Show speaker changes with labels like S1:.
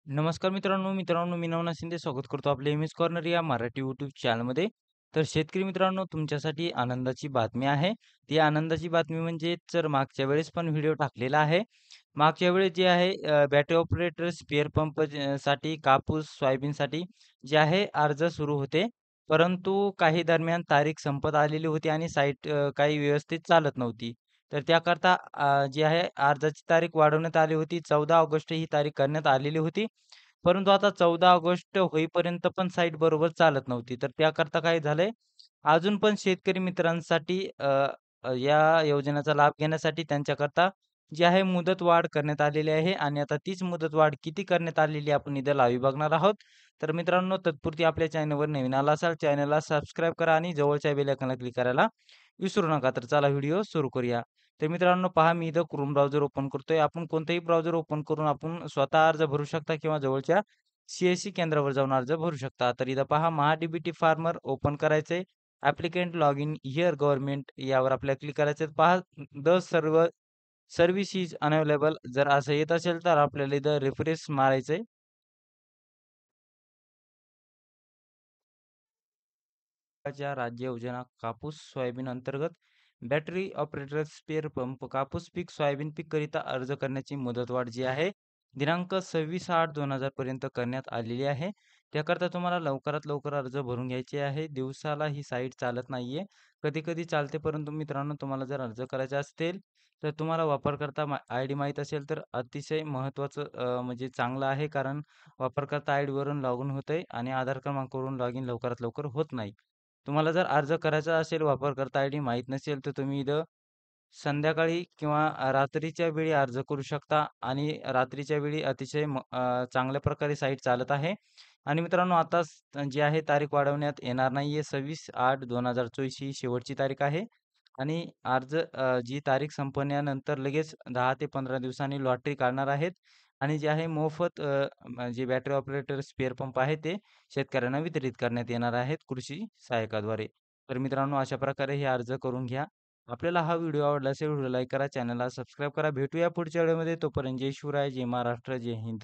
S1: नमस्कार मित्रांनो, मी नवनाथ शिंदे स्वागत करतो आपल्या एम-एस कॉर्नर या मराठी यूट्यूब चॅनलमध्ये. तर शेतकरी मित्रांनो, तुमच्यासाठी आनंदाची बातमी आहे. ती आनंदाची बातमी म्हणजे जर मागच्या वेळेस पण व्हिडिओ टाकलेला आहे. मागच्या वेळेस जे आहे बॅटरी ऑपरेटर स्पेअर पंप साठी कापूस, सोयाबीनसाठी जे आहे अर्ज सुरू होते. परंतु काही दरम्यान तारीख संपत आलेली होती आणि साईट काही व्यवस्थित चालत नव्हती. तर त्याकरता जी आहे अर्जाची तारीख वाढवण्यात आली होती. 14 ऑगस्ट ही तारीख करण्यात आलेली होती. परंतु आता 14 ऑगस्ट होईपर्यंत पण साईट बरोबर चालत नव्हती. तर त्याकरता काय झालंय, अजून पण शेतकरी मित्रांसाठी अ, अ, या योजनेचा लाभ घेण्यासाठी त्यांच्याकरता जी आहे मुदतवाढ करण्यात आलेली आहे आणि आता तीच मुदतवाढ किती करण्यात आलेली आहे आपण इथं लाईव्ह बघणार आहोत. तर मित्रांनो तत्पुरती आपल्या चॅनलवर नवीन आला असाल, चॅनलला सबस्क्राईब करा आणि जवळच्या बेल आयकॉनला क्लिक करायला विसरू नका. तर चला व्हिडिओ सुरू करूया. तर मित्रांनो पहा मी इथं क्रोम ब्राउझर ओपन करतोय. आपण कोणतेही ब्राउझर ओपन करून आपण स्वतः अर्ज भरू शकता किंवा जवळच्या सी केंद्रावर जाऊन अर्ज भरू शकता. तर इथं पहा महा फार्मर ओपन करायचंय. Applicant log in here government यावर आपल्याला क्लिक करायचं आहे. पहा द सर्व्हिस इज अनअवेलेबल जर असं येत असेल तर आपल्याला इथं रिफ्रेश मारायचंय. च्या राज्य योजना कापूस सोयाबीन अंतर्गत बॅटरी ऑपरेटर स्पेअर पंप कापूस पीक सोयाबीन पीक करिता अर्ज करण्याची मुदतवाढ जी आहे दिनांक 26/8/2000 पर्यंत करण्यात आलेली आहे. त्याकरता तुम्हाला लवकरात लवकर अर्ज भरून घ्यायचे आहे. दिवसाला ही साईट चालत नाहीये. कधी-कधी चालते परंतु मित्रांनो तुम्हाला जर अर्ज करायचे असतील तर तुम्हाला वापरकर्ता आयडी माहीत असेल तर अतिशय महत्त्वाचं म्हणजे चांगलं आहे कारण वापरकर्ता आयडीवरून लॉगिन होतंय आणि आधार क्रमांकावरून लॉगिन लवकरात लवकर होत नाही. तुम्हाला जर अर्ज करायचा असेल, वापरकर्ता आयडी माहीत नसेल, तर तुम्ही इथं संध्याकाळी किंवा रात्रीच्या वेळी अर्ज करू शकता आणि रात्रीच्या वेळी अतिशय चांगल्या प्रकारे साईट चालत आहे. आणि मित्रांनो आता जी आहे तारीख वाढवण्यात येणार नाहीये. 26/8/2024 ही शेवटची तारीख आहे आणि अर्ज जी तारीख संपण्यानंतर लगेच 10 ते 15 दिवसांनी लॉटरी काढणार आहेत आणि जे आहे मोफत जे बॅटरी ऑपरेटर स्पेअर पंप आहे ते शेतकऱ्यांना वितरित करण्यात येणार आहेत कृषी सहाय्यकाद्वारे. तर मित्रांनो अशा प्रकारे हे अर्ज करून घ्या. आपल्याला हा व्हिडिओ आवडला असेल व्हिडिओ लाईक करा, चॅनलला सबस्क्राईब करा. भेटूया पुढच्या व्हिडिओमध्ये. तोपर्यंत जय शिवराय, जय महाराष्ट्र, जय हिंद.